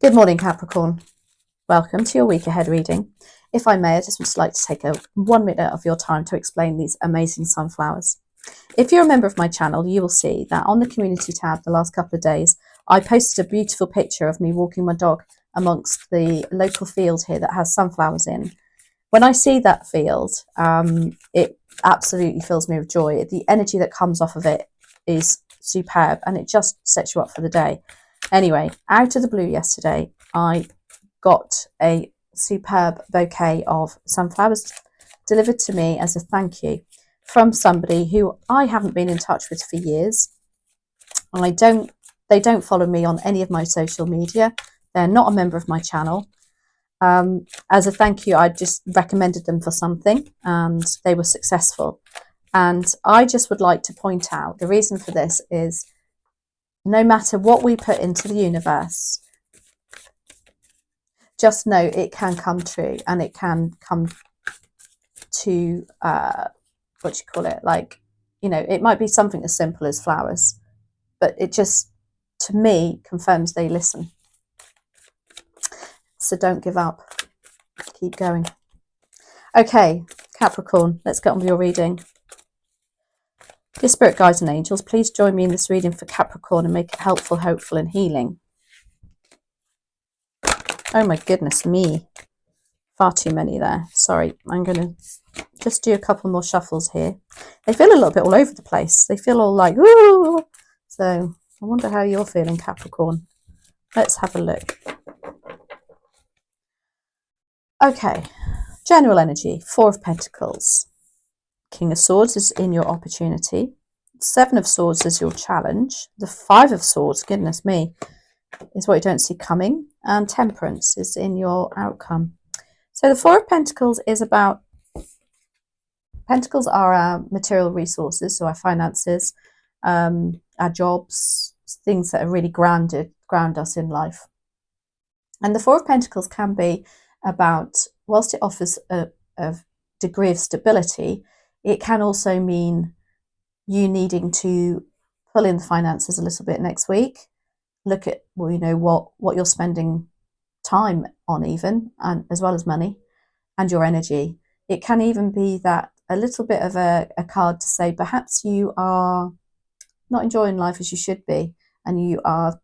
Good morning, Capricorn. Welcome to your week ahead reading. If I may, I just would like to take 1 minute of your time to explain these amazing sunflowers. If you're a member of my channel, you will see that on the community tab the last couple of days, I posted a beautiful picture of me walking my dog amongst the local field here that has sunflowers in. When I see that field, it absolutely fills me with joy. The energy that comes off of it is superb and it just sets you up for the day. Anyway, out of the blue yesterday, I got a superb bouquet of sunflowers delivered to me as a thank you from somebody who I haven't been in touch with for years. They don't follow me on any of my social media. They're not a member of my channel. As a thank you, I just recommended them for something and they were successful. And I just would like to point out the reason for this is no matter what we put into the universe, just know it can come true and it can come to, it might be something as simple as flowers, but it just, to me, confirms they listen. So don't give up. Keep going. Okay, Capricorn, let's get on with your reading. Dear Spirit Guides and Angels, please join me in this reading for Capricorn and make it helpful, hopeful and healing. Oh my goodness me. Far too many there. Sorry, I'm going to just do a couple more shuffles here. They feel a little bit all over the place. They feel all like, ooh. So I wonder how you're feeling, Capricorn. Let's have a look. Okay, general energy, Four of Pentacles. King of Swords is in your opportunity. Seven of Swords is your challenge. The Five of Swords, goodness me, is what you don't see coming. And Temperance is in your outcome. So the Four of Pentacles is about, Pentacles are our material resources, so our finances, our jobs, things that are really ground us in life. And the Four of Pentacles can be about, whilst it offers a degree of stability, it can also mean you needing to pull in the finances a little bit next week. Look at, well, you know, what you're spending time on even, and as well as money and your energy. It can even be that a little bit of a card to say perhaps you are not enjoying life as you should be and you are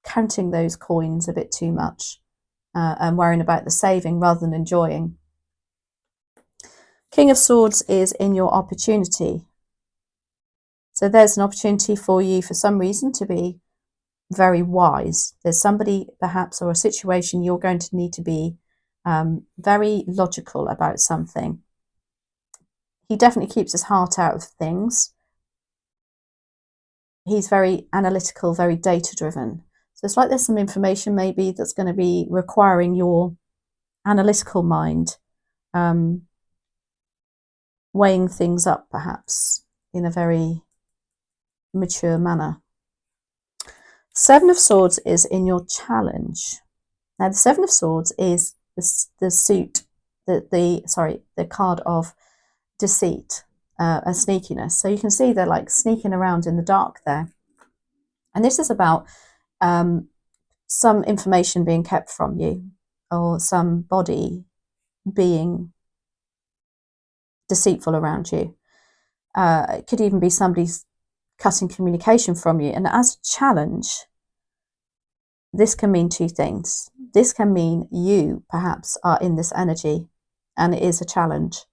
counting those coins a bit too much and worrying about the saving rather than enjoying. King of Swords is in your opportunity. So there's an opportunity for you for some reason to be very wise. There's somebody perhaps or a situation you're going to need to be very logical about something. He definitely keeps his heart out of things. He's very analytical, very data driven. So it's like there's some information maybe that's going to be requiring your analytical mind, weighing things up perhaps in a very mature manner. Seven of Swords is in your challenge. Now the Seven of Swords is the card of deceit and sneakiness. So you can see they're like sneaking around in the dark there. And this is about some information being kept from you or somebody being deceitful around you. It could even be somebody's cutting communication from you. And as a challenge, this can mean two things. This can mean you perhaps are in this energy and it is a challenge.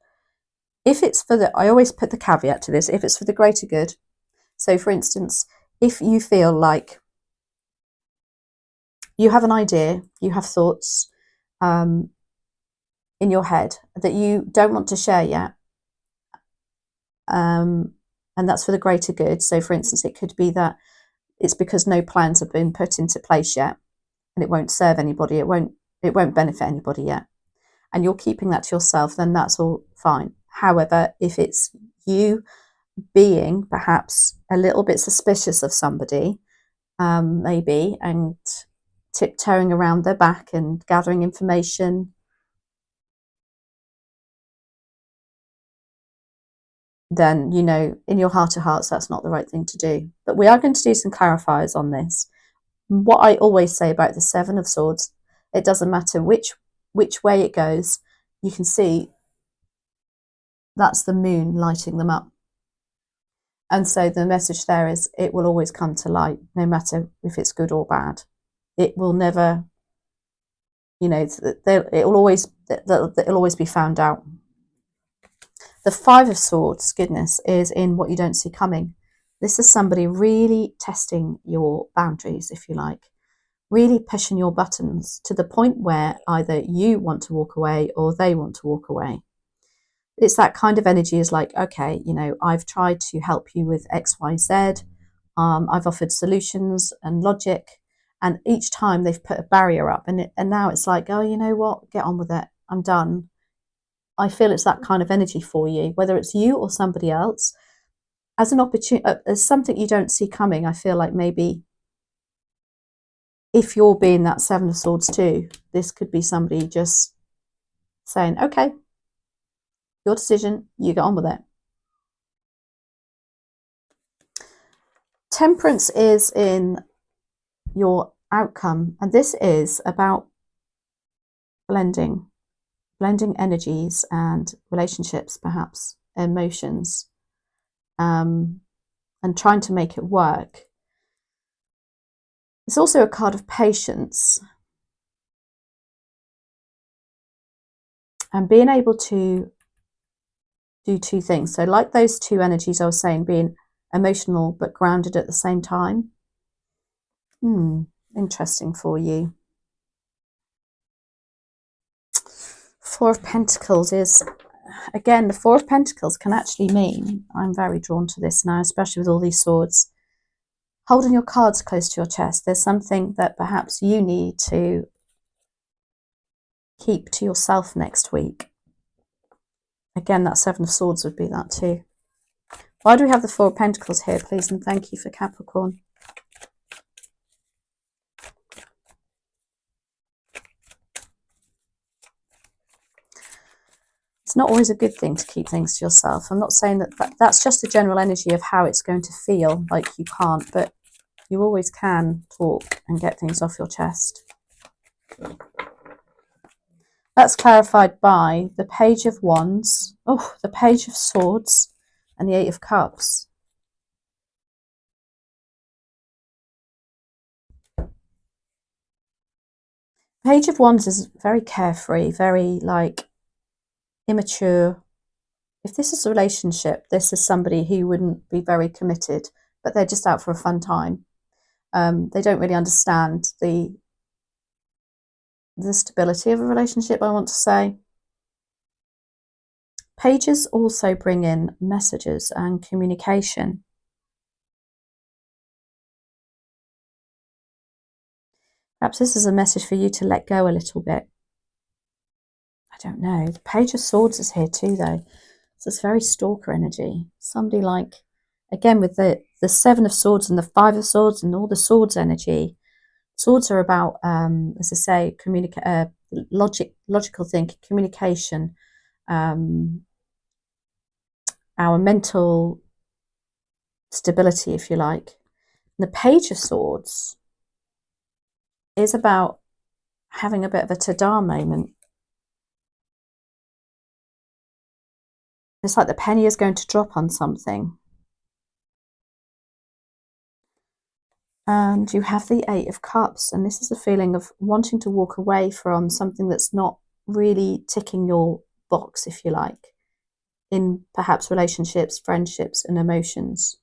If it's for the, I always put the caveat to this, if it's for the greater good. So for instance, if you feel like you have an idea, you have thoughts in your head that you don't want to share yet, and that's for the greater good. So for instance, it could be that it's because no plans have been put into place yet and it won't serve anybody, it won't benefit anybody yet, and you're keeping that to yourself, then that's all fine. However, if it's you being perhaps a little bit suspicious of somebody, maybe, and tiptoeing around their back and gathering information, then you know in your heart of hearts that's not the right thing to do. But we are going to do some clarifiers on this. What I always say about the Seven of Swords, it doesn't matter which way it goes, you can see that's the moon lighting them up. And so the message there is it will always come to light, no matter if it's good or bad. It will never, you know, it'll always be found out. The Five of Swords, goodness, is in what you don't see coming. This is somebody really testing your boundaries, if you like, really pushing your buttons to the point where either you want to walk away or they want to walk away. It's that kind of energy is like, okay, you know, I've tried to help you with X, Y, Z. I've offered solutions and logic, and each time they've put a barrier up, and now it's like, oh, you know what, get on with it, I'm done. I feel it's that kind of energy for you, whether it's you or somebody else, as an opportunity, as something you don't see coming. I feel like maybe if you're being that Seven of Swords too, this could be somebody just saying, okay, your decision, you get on with it. Temperance is in your outcome, and this is about blending energies and relationships, perhaps emotions, and trying to make it work. It's also a card of patience and being able to do two things. So like those two energies I was saying, being emotional but grounded at the same time. Interesting for you. Four of Pentacles is, again, the Four of Pentacles can actually mean, I'm very drawn to this now, especially with all these swords, holding your cards close to your chest. There's something that perhaps you need to keep to yourself next week. Again, that Seven of Swords would be that too. Why do we have the Four of Pentacles here, please? And thank you for Capricorn. It's not always a good thing to keep things to yourself. I'm not saying that's just the general energy of how it's going to feel like you can't, but you always can talk and get things off your chest. That's clarified by the Page of Wands, the Page of Swords, and the Eight of Cups. Page of Wands is very carefree, very like immature. If this is a relationship, this is somebody who wouldn't be very committed, but they're just out for a fun time. They don't really understand the stability of a relationship, I want to say. Pages also bring in messages and communication. Perhaps this is a message for you to let go a little bit. I don't know. The Page of Swords is here too, though. So it's very stalker energy. Somebody like, again, with the Seven of Swords and the Five of Swords and all the swords energy. Swords are about, as I say, logical thinking, communication, our mental stability, if you like. And the Page of Swords is about having a bit of a ta-da moment. It's like the penny is going to drop on something. And you have the Eight of Cups, and this is a feeling of wanting to walk away from something that's not really ticking your box, if you like, in perhaps relationships, friendships, and emotions.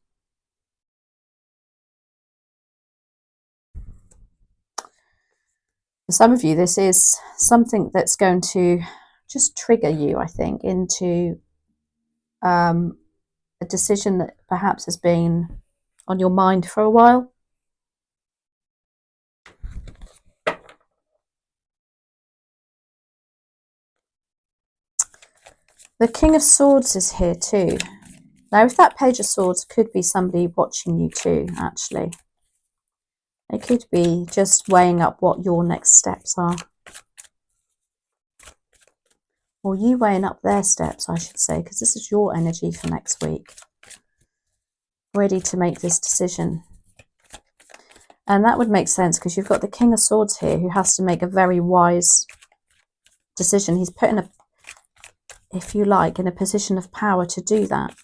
For some of you, this is something that's going to just trigger you, I think, into a decision that perhaps has been on your mind for a while. The King of Swords is here too. Now, if that Page of Swords could be somebody watching you too, actually. It could be just weighing up what your next steps are. Or you weighing up their steps, I should say, because this is your energy for next week. Ready to make this decision. And that would make sense because you've got the King of Swords here who has to make a very wise decision. He's put in a, if you like, in a position of power to do that.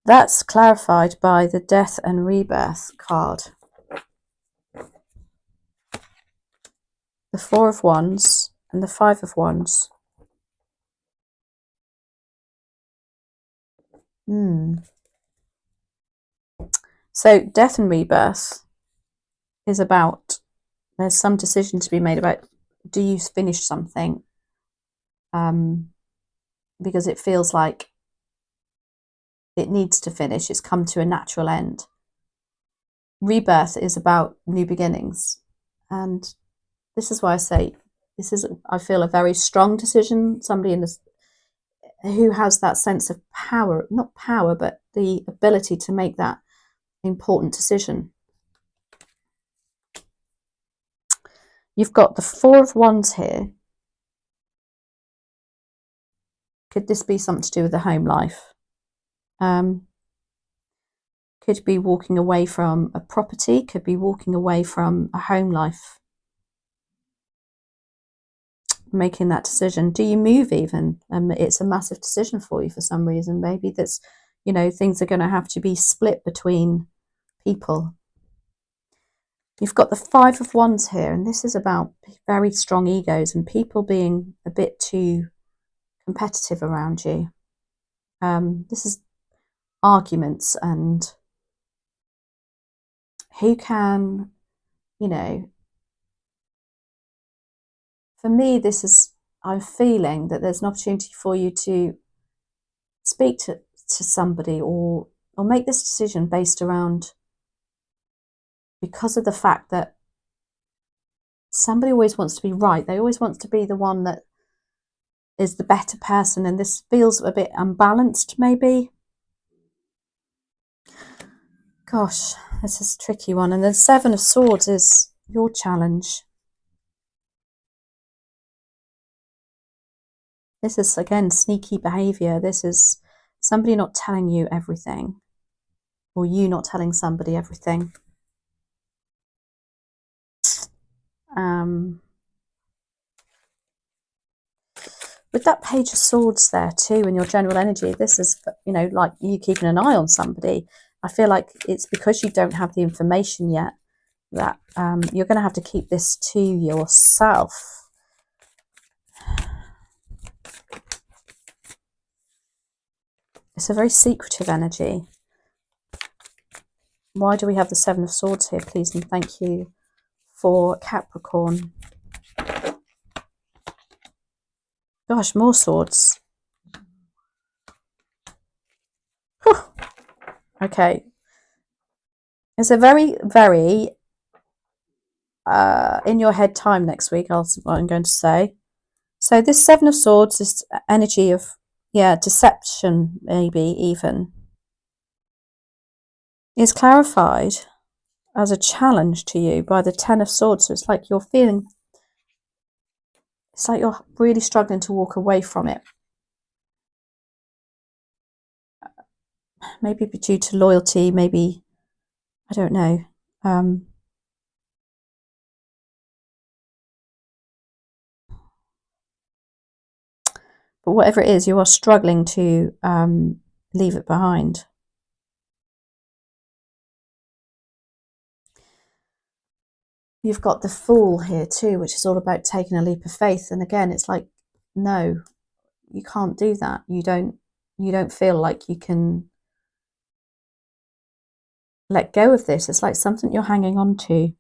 That's clarified by the Death and Rebirth card. The Four of Wands and the Five of Wands. So Death and Rebirth is about, there's some decision to be made about, do you finish something? Because it feels like it needs to finish. It's come to a natural end. Rebirth is about new beginnings. And this is why I say this is, I feel, a very strong decision. Somebody in this who has that sense of power, not power, but the ability to make that important decision. You've got the Four of Wands here. Could this be something to do with the home life? Could be walking away from a property, could be walking away from a home life. Making that decision. Do you move even? It's a massive decision for you for some reason. Maybe that's, you know, things are going to have to be split between people. You've got the Five of Wands here, and this is about very strong egos and people being a bit too competitive around you. This is arguments and who can, you know, for me, this is, I'm feeling that there's an opportunity for you to speak to somebody or make this decision based around, because of the fact that somebody always wants to be right. They always want to be the one that is the better person, and this feels a bit unbalanced maybe. Gosh, this is a tricky one. And the Seven of Swords is your challenge. This is, again, sneaky behavior. This is somebody not telling you everything, or you not telling somebody everything. With that Page of Swords there too, in your general energy, this is, you know, like you keeping an eye on somebody. I feel like it's because you don't have the information yet that you're going to have to keep this to yourself. It's a very secretive energy. Why do we have the Seven of Swords here, please? And thank you for Capricorn. Gosh, more swords. Whew. Okay. It's a very, very in your head time next week, what I'm going to say. So this Seven of Swords is energy of, yeah, deception, maybe even, is clarified as a challenge to you by the Ten of Swords. So it's like you're feeling, it's like you're really struggling to walk away from it. Maybe due to loyalty, maybe, I don't know. But whatever it is, you are struggling to leave it behind. You've got the Fool here too, which is all about taking a leap of faith. And again, it's like, no, you can't do that. You don't feel like you can let go of this. It's like something you're hanging on to.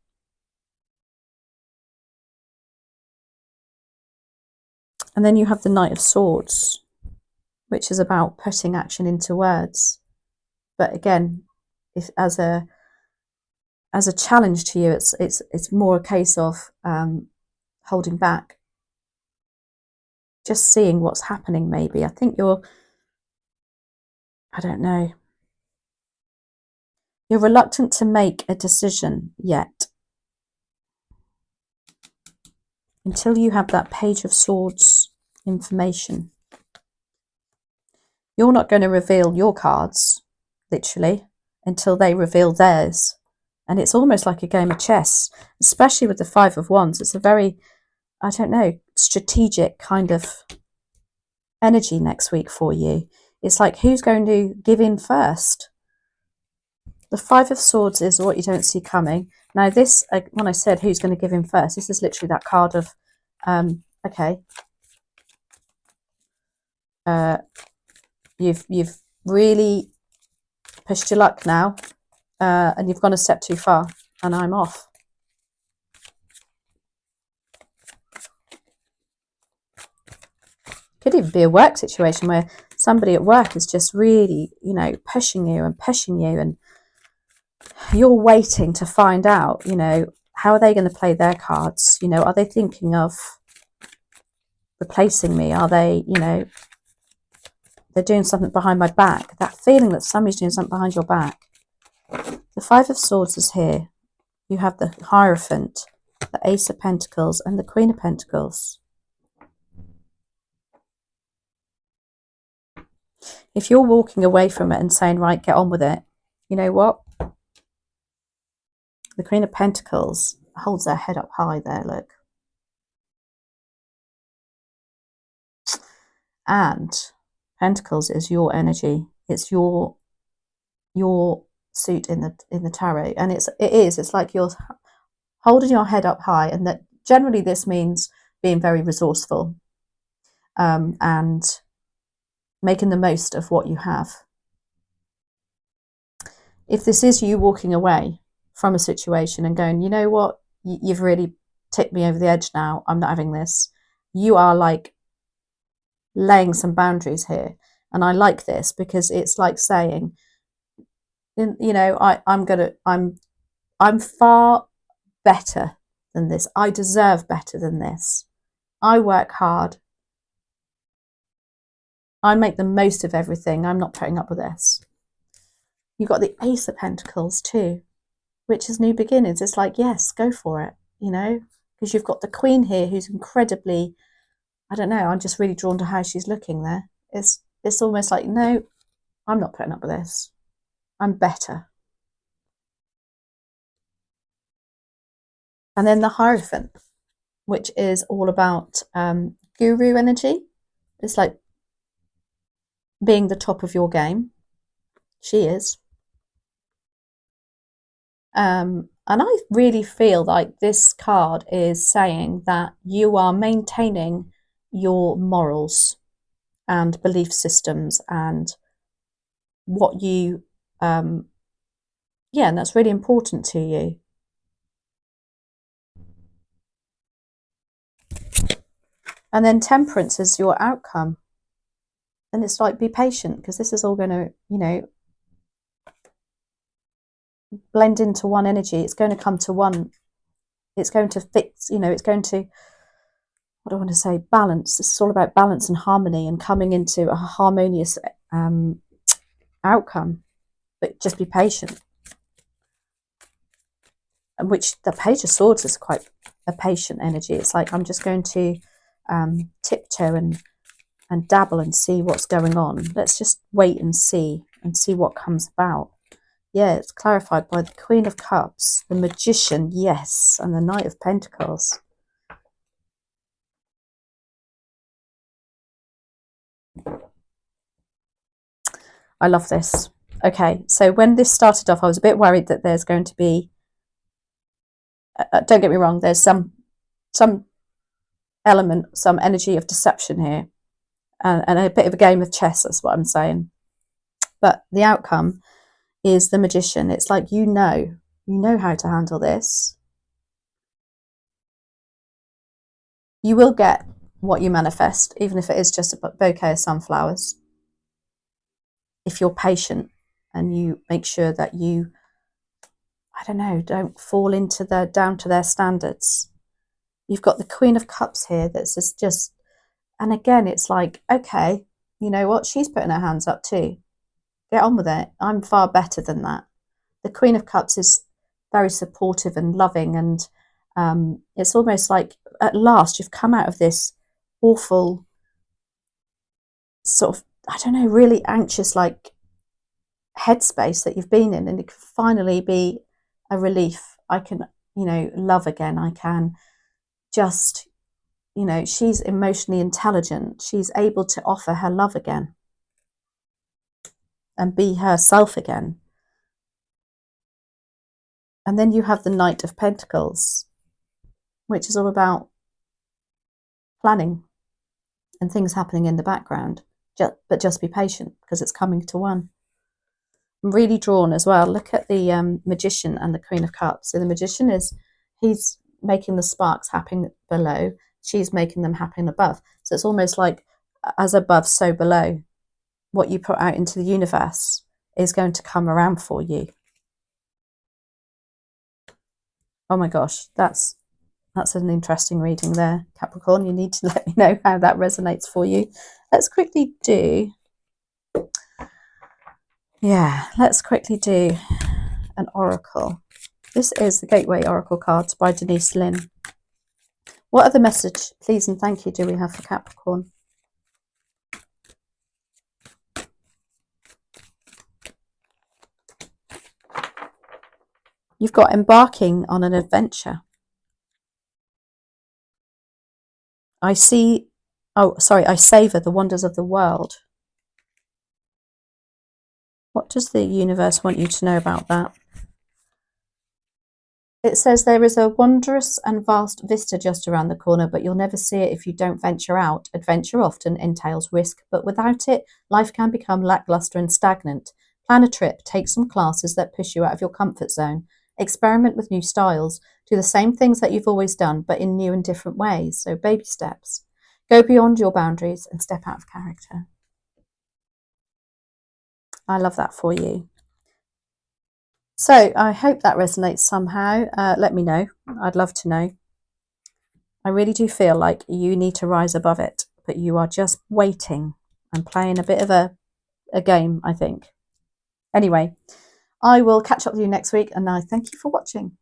And then you have the Knight of Swords, which is about putting action into words. But again, if as a challenge to you, it's more a case of holding back, just seeing what's happening. Maybe I think I don't know, you're reluctant to make a decision yet until you have that Page of Swords information. You're not going to reveal your cards, literally. until they reveal theirs. And it's almost like a game of chess, especially with the Five of Wands. It's a very, I don't know, strategic kind of energy next week for you. It's like, who's going to give in first? The Five of Swords is what you don't see coming. Now this, when I said who's going to give in first, this is literally that card of, okay, you've really pushed your luck now, and you've gone a step too far, and I'm off. Could even be a work situation where somebody at work is just really, you know, pushing you, and you're waiting to find out, you know, how are they going to play their cards? You know, are they thinking of replacing me? Are they, you know, they're doing something behind my back? That feeling that somebody's doing something behind your back. The Five of Swords is here. You have the Hierophant, the Ace of Pentacles, and the Queen of Pentacles. If you're walking away from it and saying, right, get on with it, you know what? The Queen of Pentacles holds her head up high there, look. And Pentacles is your energy. It's your suit in the tarot. And it's like you're holding your head up high, and that generally this means being very resourceful, and making the most of what you have. If this is you walking away from a situation and going, you know what, you've really tipped me over the edge now, I'm not having this, you are like laying some boundaries here. And I like this because it's like saying, you know, I'm far better than this. I deserve better than this. I work hard. I make the most of everything. I'm not putting up with this. You've got the Ace of Pentacles too, which is new beginnings. It's like, yes, go for it, you know, because you've got the Queen here who's incredibly, I don't know, I'm just really drawn to how she's looking there. It's almost like, no, I'm not putting up with this. I'm better. And then the Hierophant, which is all about guru energy. It's like being the top of your game. She is. And I really feel like this card is saying that you are maintaining your morals and belief systems and what you, and that's really important to you. And then Temperance is your outcome. And it's like, be patient, because this is all going to, you know, blend into one energy. It's going to come to one. It's going to fix, you know, it's going to, what do I want to say, balance. This is all about balance and harmony and coming into a harmonious outcome. But just be patient. And which the Page of Swords is quite a patient energy. It's like, I'm just going to tiptoe and dabble and see what's going on. Let's just wait and see what comes about. Yeah, it's clarified by the Queen of Cups, the Magician, yes, and the Knight of Pentacles. I love this. Okay, so when this started off, I was a bit worried that there's going to be, don't get me wrong, there's some element, some energy of deception here, and a bit of a game of chess, that's what I'm saying. But the outcome is the Magician. It's like, you know how to handle this. You will get what you manifest, even if it is just a bouquet of sunflowers, if you're patient and you make sure that you, I don't know, don't fall into down to their standards. You've got the Queen of Cups here that's just, and again, it's like, okay, you know what, she's putting her hands up too. Get on with it. I'm far better than that. The Queen of Cups is very supportive and loving, and it's almost like at last you've come out of this awful sort of, I don't know, really anxious, like headspace that you've been in, and it can finally be a relief. I can, love again. I can just, she's emotionally intelligent. She's able to offer her love again and be herself again. And then you have the Knight of Pentacles, which is all about planning and things happening in the background. But just be patient, because it's coming to one. I'm really drawn as well. Look at the Magician and the Queen of Cups. So the Magician he's making the sparks happen below. She's making them happen above. So it's almost like as above, so below. What you put out into the universe is going to come around for you. Oh my gosh, that's an interesting reading there, Capricorn. You need to let me know how that resonates for you. Let's quickly do an oracle. This is the Gateway Oracle cards by Denise Lynn. What other message, please and thank you, do we have for Capricorn? You've got embarking on an adventure. I savor the wonders of the world. What does the universe want you to know about that? It says there is a wondrous and vast vista just around the corner, but you'll never see it if you don't venture out. Adventure often entails risk, but without it, life can become lackluster and stagnant. Plan a trip, take some classes that push you out of your comfort zone. Experiment with new styles. Do the same things that you've always done, but in new and different ways. So baby steps. Go beyond your boundaries and step out of character. I love that for you. So I hope that resonates somehow. Let me know. I'd love to know. I really do feel like you need to rise above it, but you are just waiting and playing a bit of a game, I think. Anyway, I will catch up with you next week, and I thank you for watching.